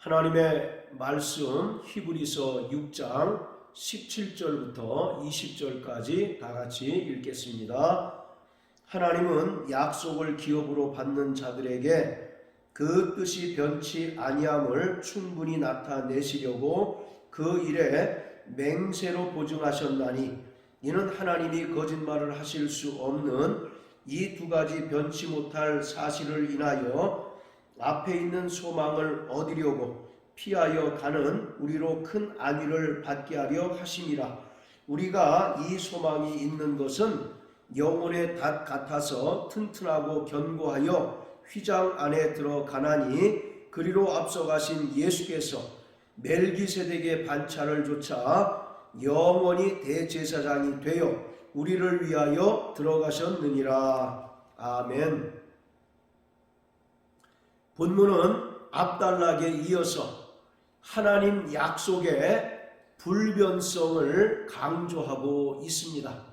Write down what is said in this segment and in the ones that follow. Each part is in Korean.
하나님의 말씀 히브리서 6장 17절부터 20절까지 다 같이 읽겠습니다. 하나님은 약속을 기업으로 받는 자들에게 그 뜻이 변치 아니함을 충분히 나타내시려고 그 일에 맹세로 보증하셨나니, 이는 하나님이 거짓말을 하실 수 없는 이 두 가지 변치 못할 사실을 인하여 앞에 있는 소망을 얻으려고 피하여 가는 우리로 큰 안위를 받게 하려 하심이라. 우리가 이 소망이 있는 것은 영혼의 닷 같아서 튼튼하고 견고하여 휘장 안에 들어가나니, 그리로 앞서가신 예수께서 멜기세덱의 반차를 조차 영원히 대제사장이 되어 우리를 위하여 들어가셨느니라. 아멘. 본문은 앞단락에 이어서 하나님 약속의 불변성을 강조하고 있습니다.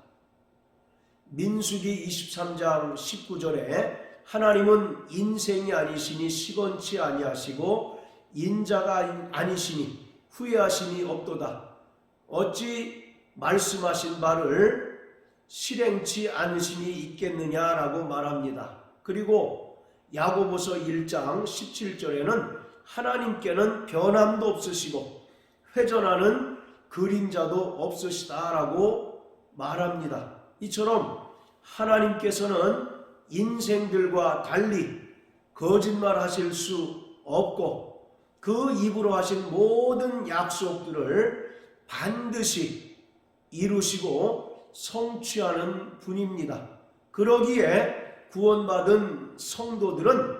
민수기 23장 19절에 하나님은 인생이 아니시니 시건치 아니하시고 인자가 아니시니 후회하심이 없도다. 어찌 말씀하신 바를 실행치 않으심이 있겠느냐라고 말합니다. 그리고 야고보서 1장 17절에는 하나님께는 변함도 없으시고 회전하는 그림자도 없으시다라고 말합니다. 이처럼 하나님께서는 인생들과 달리 거짓말하실 수 없고 그 입으로 하신 모든 약속들을 반드시 이루시고 성취하는 분입니다. 그러기에 구원받은 성도들은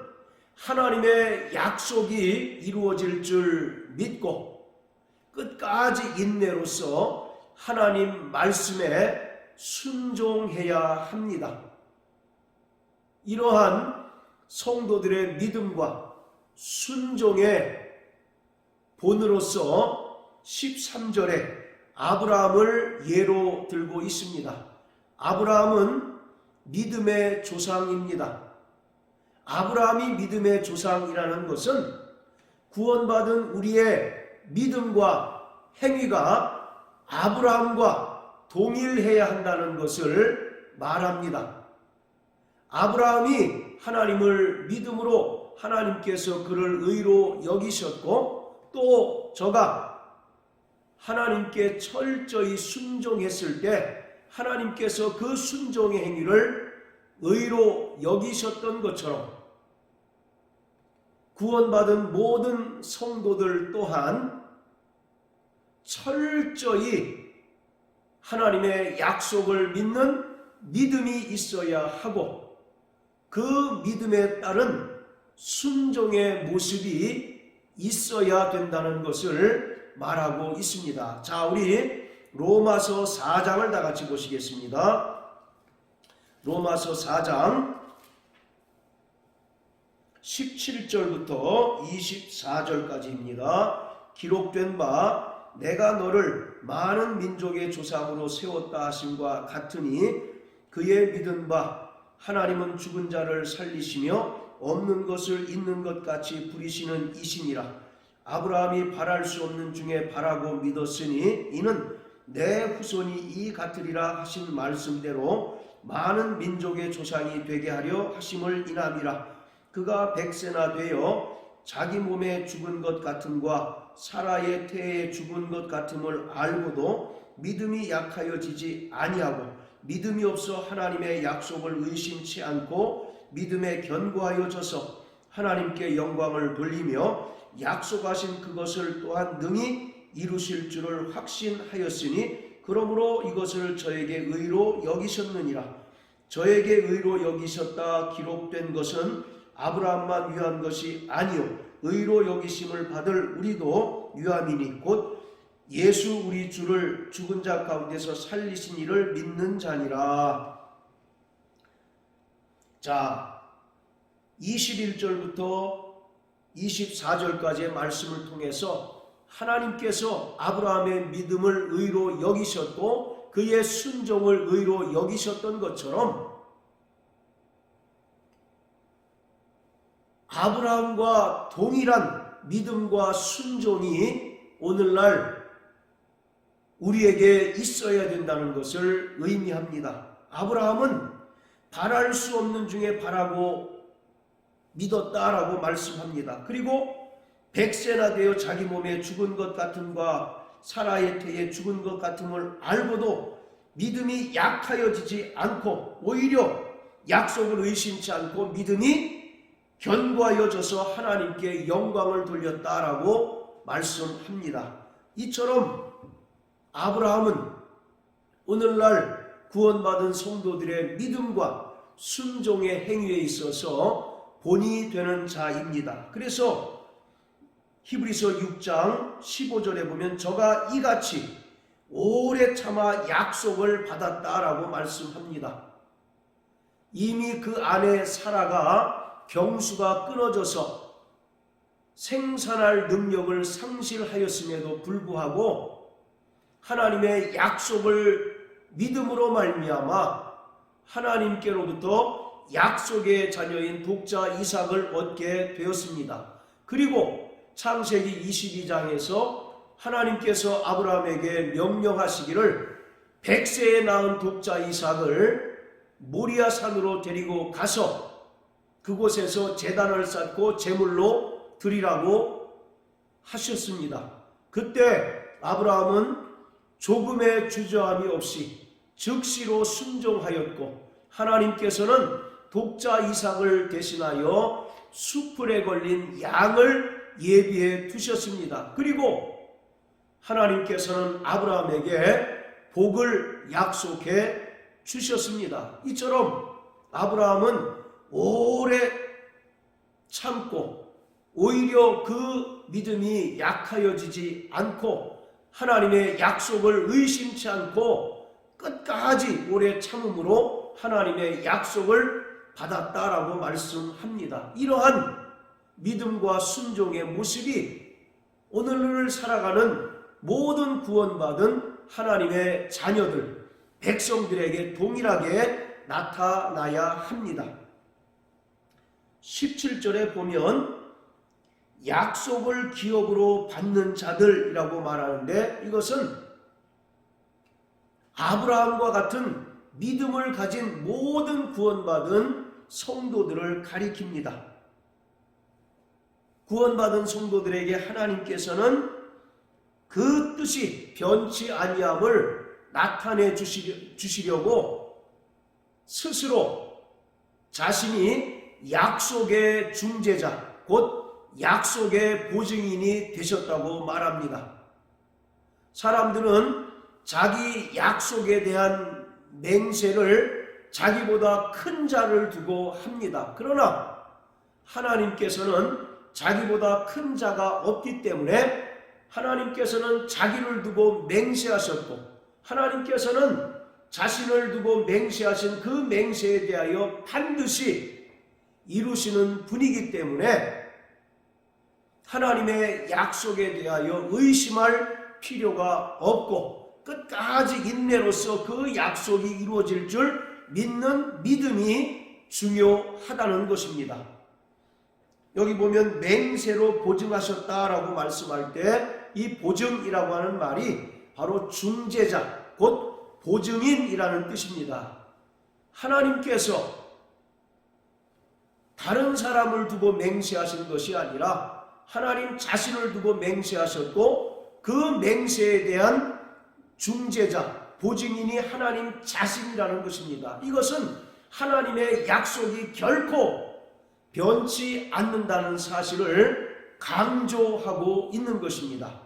하나님의 약속이 이루어질 줄 믿고 끝까지 인내로서 하나님 말씀에 순종해야 합니다. 이러한 성도들의 믿음과 순종의 본으로서 13절에 아브라함을 예로 들고 있습니다. 아브라함은 믿음의 조상입니다. 아브라함이 믿음의 조상이라는 것은 구원받은 우리의 믿음과 행위가 아브라함과 동일해야 한다는 것을 말합니다. 아브라함이 하나님을 믿음으로 하나님께서 그를 의로 여기셨고, 또 저가 하나님께 철저히 순종했을 때 하나님께서 그 순종의 행위를 의로 여기셨던 것처럼 구원받은 모든 성도들 또한 철저히 하나님의 약속을 믿는 믿음이 있어야 하고, 그 믿음에 따른 순종의 모습이 있어야 된다는 것을 말하고 있습니다. 자, 우리 로마서 4장을 다 같이 보시겠습니다. 로마서 4장 17절부터 24절까지입니다. 기록된 바 내가 너를 많은 민족의 조상으로 세웠다 하심과 같으니, 그의 믿은 바 하나님은 죽은 자를 살리시며 없는 것을 있는 것 같이 부리시는 이시니라. 아브라함이 바랄 수 없는 중에 바라고 믿었으니 이는 내 후손이 이 같으리라 하신 말씀대로 많은 민족의 조상이 되게 하려 하심을 인함이라. 그가 100세나 되어 자기 몸에 죽은 것 같음과 사라의 태에 죽은 것 같음을 알고도 믿음이 약하여지지 아니하고, 믿음이 없어 하나님의 약속을 의심치 않고 믿음에 견고하여져서 하나님께 영광을 돌리며 약속하신 그것을 또한 능히 이루실 줄을 확신하였으니, 그러므로 이것을 저에게 의로 여기셨느니라. 저에게 의로 여기셨다 기록된 것은 아브라함만 위한 것이 아니요 의로 여기심을 받을 우리도 유함이니, 곧 예수 우리 주를 죽은 자 가운데서 살리신 이를 믿는 자니라. 자, 21절부터 24절까지의 말씀을 통해서 하나님께서 아브라함의 믿음을 의로 여기셨고 그의 순종을 의로 여기셨던 것처럼 아브라함과 동일한 믿음과 순종이 오늘날 우리에게 있어야 된다는 것을 의미합니다. 아브라함은 바랄 수 없는 중에 바라고 믿었다라고 말씀합니다. 그리고 100세나 되어 자기 몸에 죽은 것 같음과 사라의 태에 죽은 것 같음을 알고도 믿음이 약하여지지 않고 오히려 약속을 의심치 않고 믿음이 견고하여져서 하나님께 영광을 돌렸다라고 말씀합니다. 이처럼 아브라함은 오늘날 구원받은 성도들의 믿음과 순종의 행위에 있어서 본이 되는 자입니다. 그래서 히브리서 6장 15절에 보면 저가 이같이 오래 참아 약속을 받았다라고 말씀합니다. 이미 그 아내 사라가 경수가 끊어져서 생산할 능력을 상실하였음에도 불구하고 하나님의 약속을 믿음으로 말미암아 하나님께로부터 약속의 자녀인 독자 이삭을 얻게 되었습니다. 그리고 창세기 22장에서 하나님께서 아브라함에게 명령하시기를 100세에 낳은 독자 이삭을 모리아 산으로 데리고 가서 그곳에서 제단을 쌓고 제물로 드리라고 하셨습니다. 그때 아브라함은 조금의 주저함이 없이 즉시로 순종하였고 하나님께서는 독자 이삭을 대신하여 수풀에 걸린 양을 예비해 두셨습니다. 그리고 하나님께서는 아브라함에게 복을 약속해 주셨습니다. 이처럼 아브라함은 오래 참고 오히려 그 믿음이 약하여지지 않고 하나님의 약속을 의심치 않고 끝까지 오래 참음으로 하나님의 약속을 받았다라고 말씀합니다. 이러한 믿음과 순종의 모습이 오늘을 살아가는 모든 구원받은 하나님의 자녀들, 백성들에게 동일하게 나타나야 합니다. 17절에 보면 약속을 기업으로 받는 자들이라고 말하는데 이것은 아브라함과 같은 믿음을 가진 모든 구원받은 성도들을 가리킵니다. 구원받은 성도들에게 하나님께서는 그 뜻이 변치 아니함을 나타내 주시려고 스스로 자신이 약속의 중재자, 곧 약속의 보증인이 되셨다고 말합니다. 사람들은 자기 약속에 대한 맹세를 자기보다 큰 자를 두고 합니다. 그러나 하나님께서는 자기보다 큰 자가 없기 때문에 하나님께서는 자기를 두고 맹세하셨고 하나님께서는 자신을 두고 맹세하신 그 맹세에 대하여 반드시 이루시는 분이기 때문에 하나님의 약속에 대하여 의심할 필요가 없고 끝까지 인내로서 그 약속이 이루어질 줄 믿는 믿음이 중요하다는 것입니다. 여기 보면 맹세로 보증하셨다라고 말씀할 때 이 보증이라고 하는 말이 바로 중재자, 곧 보증인이라는 뜻입니다. 하나님께서 다른 사람을 두고 맹세하신 것이 아니라 하나님 자신을 두고 맹세하셨고 그 맹세에 대한 중재자, 보증인이 하나님 자신이라는 것입니다. 이것은 하나님의 약속이 결코 변치 않는다는 사실을 강조하고 있는 것입니다.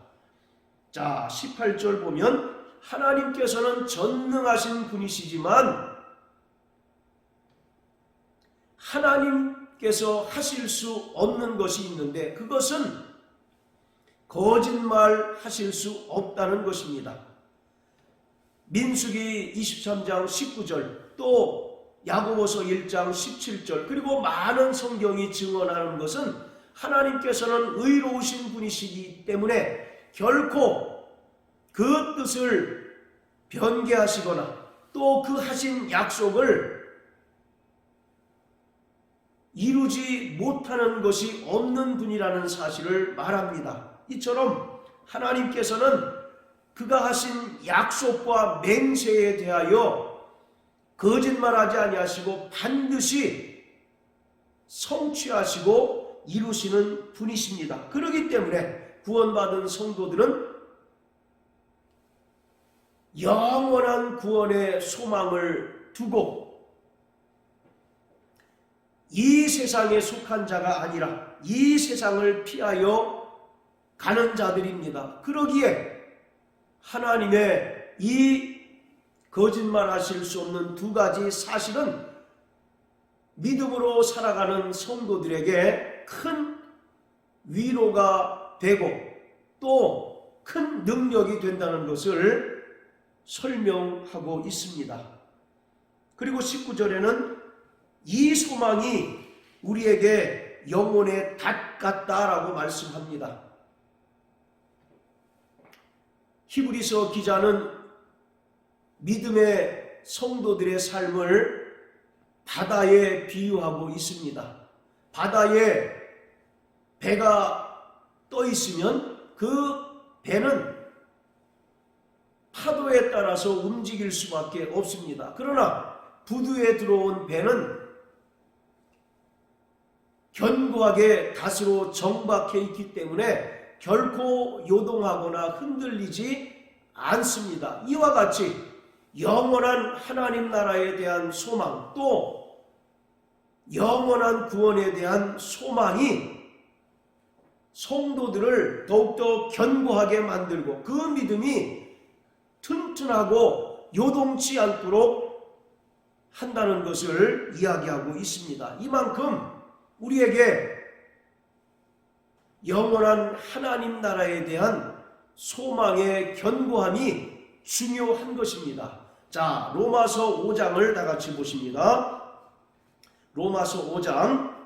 자, 18절 보면 하나님께서는 전능하신 분이시지만 하나님께서 하실 수 없는 것이 있는데 그것은 거짓말 하실 수 없다는 것입니다. 민수기 23장 19절 또 야고보서 1장 17절 그리고 많은 성경이 증언하는 것은 하나님께서는 의로우신 분이시기 때문에 결코 그 뜻을 변개하시거나 또 그 하신 약속을 이루지 못하는 것이 없는 분이라는 사실을 말합니다. 이처럼 하나님께서는 그가 하신 약속과 맹세에 대하여 거짓말하지 아니하시고 반드시 성취하시고 이루시는 분이십니다. 그렇기 때문에 구원받은 성도들은 영원한 구원의 소망을 두고 이 세상에 속한 자가 아니라 이 세상을 피하여 가는 자들입니다. 그러기에 하나님의 이 거짓말하실 수 없는 두 가지 사실은 믿음으로 살아가는 성도들에게 큰 위로가 되고 또 큰 능력이 된다는 것을 설명하고 있습니다. 그리고 19절에는 이 소망이 우리에게 영혼의 닷 같다라고 말씀합니다. 히브리서 기자는 믿음의 성도들의 삶을 바다에 비유하고 있습니다. 바다에 배가 떠 있으면 그 배는 파도에 따라서 움직일 수밖에 없습니다. 그러나 부두에 들어온 배는 견고하게 닷으로 정박해 있기 때문에 결코 요동하거나 흔들리지 않습니다. 이와 같이 영원한 하나님 나라에 대한 소망, 또 영원한 구원에 대한 소망이 성도들을 더욱더 견고하게 만들고 그 믿음이 튼튼하고 요동치 않도록 한다는 것을 이야기하고 있습니다. 이만큼 우리에게 영원한 하나님 나라에 대한 소망의 견고함이 중요한 것입니다. 자, 로마서 5장을 다 같이 보십니다. 로마서 5장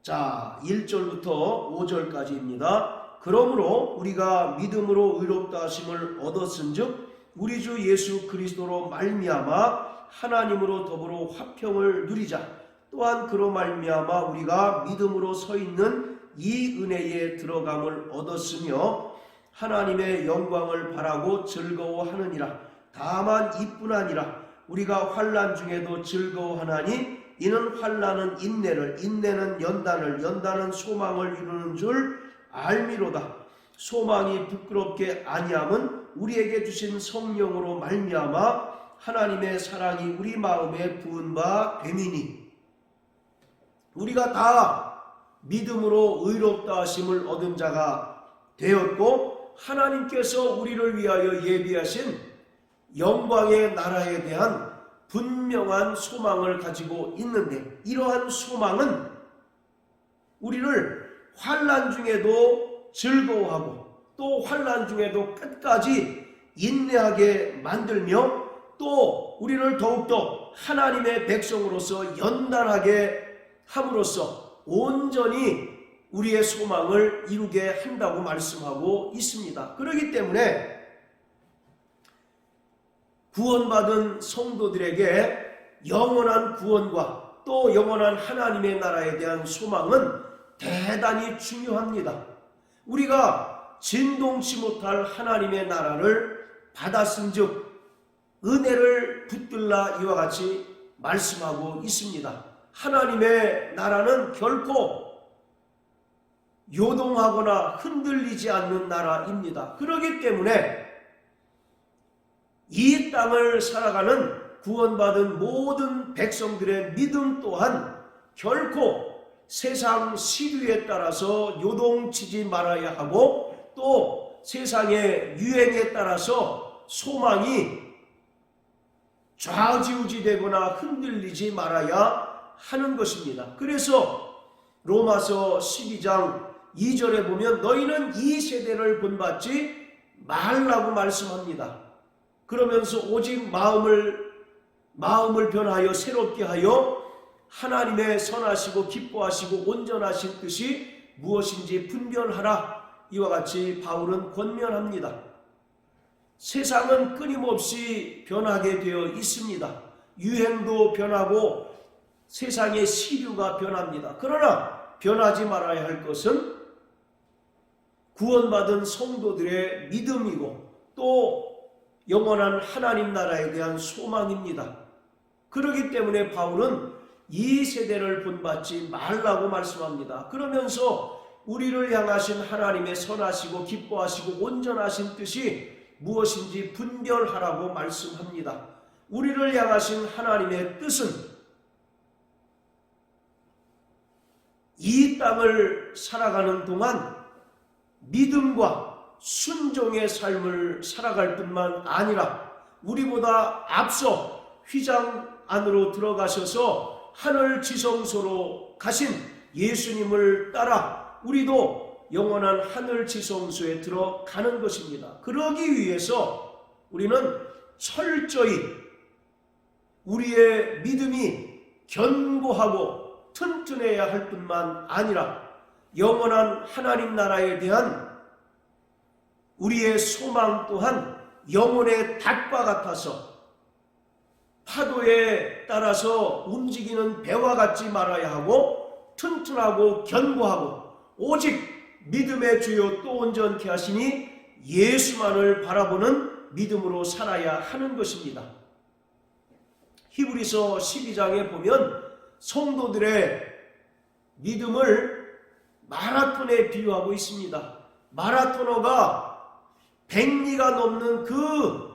자, 1절부터 5절까지입니다. 그러므로 우리가 믿음으로 의롭다 하심을 얻었은즉 우리 주 예수 그리스도로 말미암아 하나님으로 더불어 화평을 누리자. 또한 그로 말미암아 우리가 믿음으로 서 있는 이 은혜에 들어감을 얻었으며 하나님의 영광을 바라고 즐거워하느니라. 다만 이뿐 아니라 우리가 환난 중에도 즐거워하나니 이는 환난은 인내를, 인내는 연단을, 연단은 소망을 이루는 줄 알미로다. 소망이 부끄럽게 아니함은 우리에게 주신 성령으로 말미암아 하나님의 사랑이 우리 마음에 부은 바 됨이니 우리가 다 믿음으로 의롭다 하심을 얻은 자가 되었고 하나님께서 우리를 위하여 예비하신 영광의 나라에 대한 분명한 소망을 가지고 있는데 이러한 소망은 우리를 환난 중에도 즐거워하고 또 환난 중에도 끝까지 인내하게 만들며 또 우리를 더욱더 하나님의 백성으로서 연단하게 함으로써 온전히 우리의 소망을 이루게 한다고 말씀하고 있습니다. 그렇기 때문에 구원받은 성도들에게 영원한 구원과 또 영원한 하나님의 나라에 대한 소망은 대단히 중요합니다. 우리가 진동치 못할 하나님의 나라를 받았은즉 은혜를 붙들라 이와 같이 말씀하고 있습니다. 하나님의 나라는 결코 요동하거나 흔들리지 않는 나라입니다. 그렇기 때문에 이 땅을 살아가는 구원받은 모든 백성들의 믿음 또한 결코 세상 시류에 따라서 요동치지 말아야 하고 또 세상의 유행에 따라서 소망이 좌지우지되거나 흔들리지 말아야 하는 것입니다. 그래서 로마서 12장 2절에 보면 너희는 이 세대를 본받지 말라고 말씀합니다. 그러면서 오직 마음을 변하여 새롭게 하여 하나님의 선하시고 기뻐하시고 온전하신 뜻이 무엇인지 분별하라 이와 같이 바울은 권면합니다. 세상은 끊임없이 변하게 되어 있습니다. 유행도 변하고 세상의 시류가 변합니다. 그러나 변하지 말아야 할 것은 구원받은 성도들의 믿음이고 또 영원한 하나님 나라에 대한 소망입니다. 그렇기 때문에 바울은 이 세대를 본받지 말라고 말씀합니다. 그러면서 우리를 향하신 하나님의 선하시고 기뻐하시고 온전하신 뜻이 무엇인지 분별하라고 말씀합니다. 우리를 향하신 하나님의 뜻은 이 땅을 살아가는 동안 믿음과 순종의 삶을 살아갈 뿐만 아니라 우리보다 앞서 휘장 안으로 들어가셔서 하늘 지성소로 가신 예수님을 따라 우리도 영원한 하늘 지성소에 들어가는 것입니다. 그러기 위해서 우리는 철저히 우리의 믿음이 견고하고 튼튼해야 할 뿐만 아니라 영원한 하나님 나라에 대한 우리의 소망 또한 영혼의 닭과 같아서 파도에 따라서 움직이는 배와 같지 말아야 하고 튼튼하고 견고하고 오직 믿음의 주요 또 온전케 하시니 예수만을 바라보는 믿음으로 살아야 하는 것입니다. 히브리서 12장에 보면 성도들의 믿음을 마라톤에 비유하고 있습니다. 마라토너가 100리가 넘는 그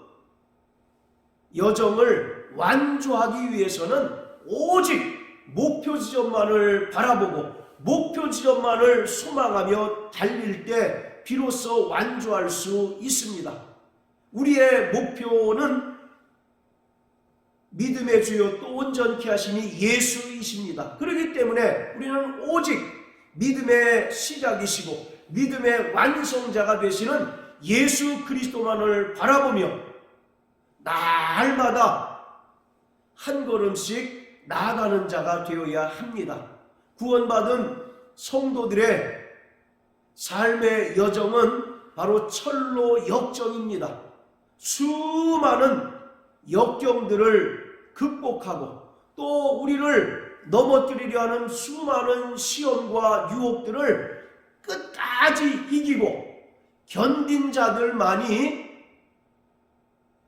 여정을 완주하기 위해서는 오직 목표 지점만을 바라보고 목표 지점만을 소망하며 달릴 때 비로소 완주할 수 있습니다. 우리의 목표는 믿음의 주요 또 온전케 하시니 예수이십니다. 그렇기 때문에 우리는 오직 믿음의 시작이시고 믿음의 완성자가 되시는 예수 그리스도만을 바라보며 날마다 한 걸음씩 나아가는 자가 되어야 합니다. 구원받은 성도들의 삶의 여정은 바로 철로 역정입니다. 수많은 역경들을 극복하고 또 우리를 넘어뜨리려 하는 수많은 시험과 유혹들을 끝까지 이기고 견딘 자들만이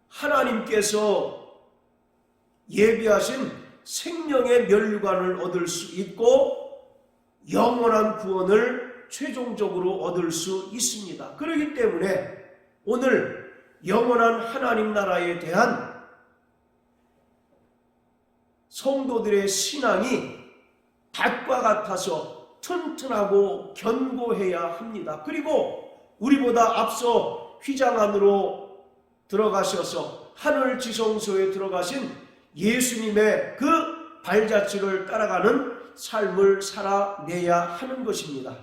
하나님께서 예비하신 생명의 면류관을 얻을 수 있고 영원한 구원을 최종적으로 얻을 수 있습니다. 그렇기 때문에 오늘 영원한 하나님 나라에 대한 성도들의 신앙이 닭과 같아서 튼튼하고 견고해야 합니다. 그리고 우리보다 앞서 휘장 안으로 들어가셔서 하늘 지성소에 들어가신 예수님의 그 발자취를 따라가는 삶을 살아내야 하는 것입니다.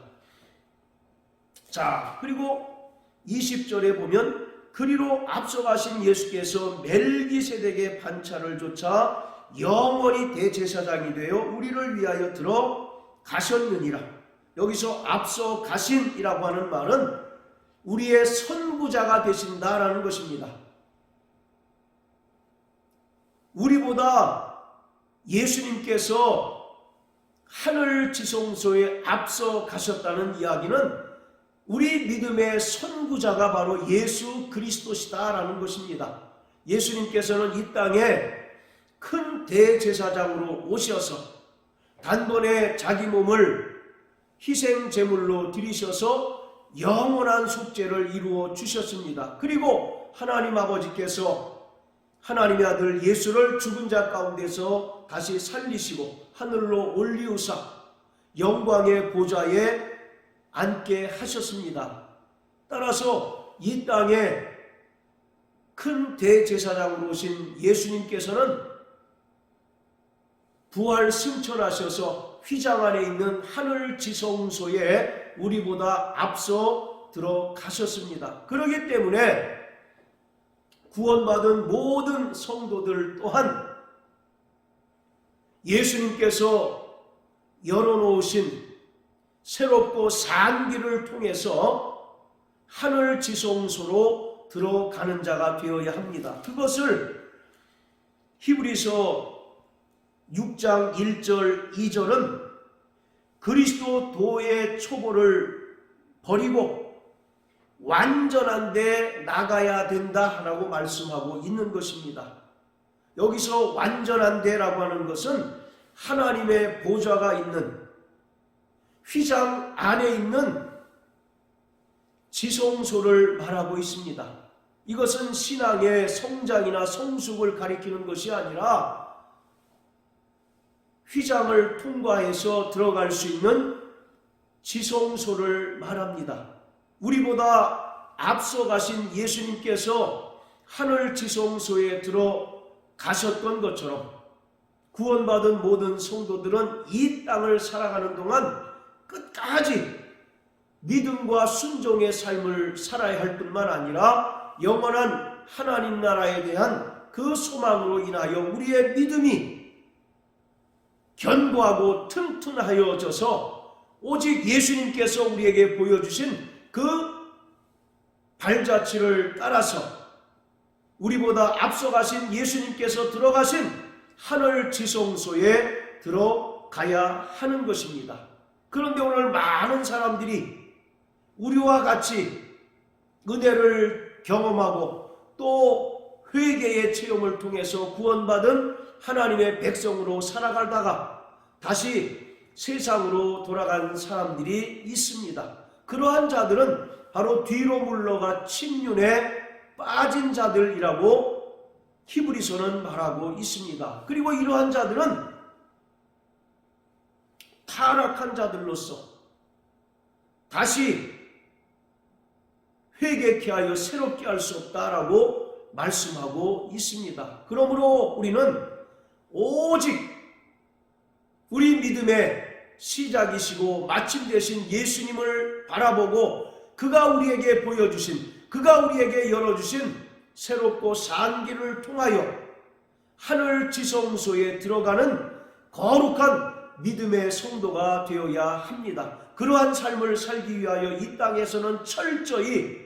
자, 그리고 20절에 보면 그리로 앞서가신 예수께서 멜기세덱의 반차를 좇아 영원히 대제사장이 되어 우리를 위하여 들어가셨느니라. 여기서 앞서 가신이라고 하는 말은 우리의 선구자가 되신다라는 것입니다. 우리보다 예수님께서 하늘 지성소에 앞서 가셨다는 이야기는 우리 믿음의 선구자가 바로 예수 그리스도시다라는 것입니다. 예수님께서는 이 땅에 큰 대제사장으로 오셔서 단번에 자기 몸을 희생 제물로 드리셔서 영원한 속죄를 이루어 주셨습니다. 그리고 하나님 아버지께서 하나님의 아들 예수를 죽은 자 가운데서 다시 살리시고 하늘로 올리우사 영광의 보좌에 앉게 하셨습니다. 따라서 이 땅에 큰 대제사장으로 오신 예수님께서는 부활 승천하셔서 휘장 안에 있는 하늘 지성소에 우리보다 앞서 들어가셨습니다. 그렇기 때문에 구원받은 모든 성도들 또한 예수님께서 열어놓으신 새롭고 산 길을 통해서 하늘 지성소로 들어가는 자가 되어야 합니다. 그것을 히브리서 6장 1절 2절은 그리스도도의 초보를 버리고 완전한 데 나가야 된다라고 말씀하고 있는 것입니다. 여기서 완전한 데라고 하는 것은 하나님의 보좌가 있는 휘장 안에 있는 지성소를 말하고 있습니다. 이것은 신앙의 성장이나 성숙을 가리키는 것이 아니라 휘장을 통과해서 들어갈 수 있는 지성소를 말합니다. 우리보다 앞서 가신 예수님께서 하늘 지성소에 들어가셨던 것처럼 구원받은 모든 성도들은 이 땅을 살아가는 동안 끝까지 믿음과 순종의 삶을 살아야 할 뿐만 아니라 영원한 하나님 나라에 대한 그 소망으로 인하여 우리의 믿음이 견고하고 튼튼하여져서 오직 예수님께서 우리에게 보여주신 그 발자취를 따라서 우리보다 앞서가신 예수님께서 들어가신 하늘 지성소에 들어가야 하는 것입니다. 그런데 오늘 많은 사람들이 우리와 같이 은혜를 경험하고 또 회개의 체험을 통해서 구원받은 하나님의 백성으로 살아가다가 다시 세상으로 돌아간 사람들이 있습니다. 그러한 자들은 바로 뒤로 물러가 침륜에 빠진 자들이라고 히브리서는 말하고 있습니다. 그리고 이러한 자들은 타락한 자들로서 다시 회개케 하여 새롭게 할 수 없다라고 말씀하고 있습니다. 그러므로 우리는 오직 우리 믿음의 시작이시고 마침 되신 예수님을 바라보고 그가 우리에게 보여주신, 그가 우리에게 열어주신 새롭고 산 길을 통하여 하늘 지성소에 들어가는 거룩한 믿음의 성도가 되어야 합니다. 그러한 삶을 살기 위하여 이 땅에서는 철저히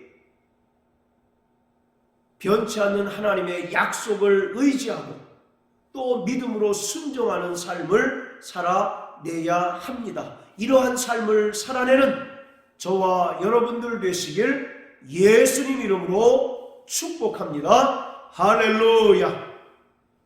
변치 않는 하나님의 약속을 의지하고 또 믿음으로 순종하는 삶을 살아내야 합니다. 이러한 삶을 살아내는 저와 여러분들 되시길 예수님 이름으로 축복합니다. 할렐루야.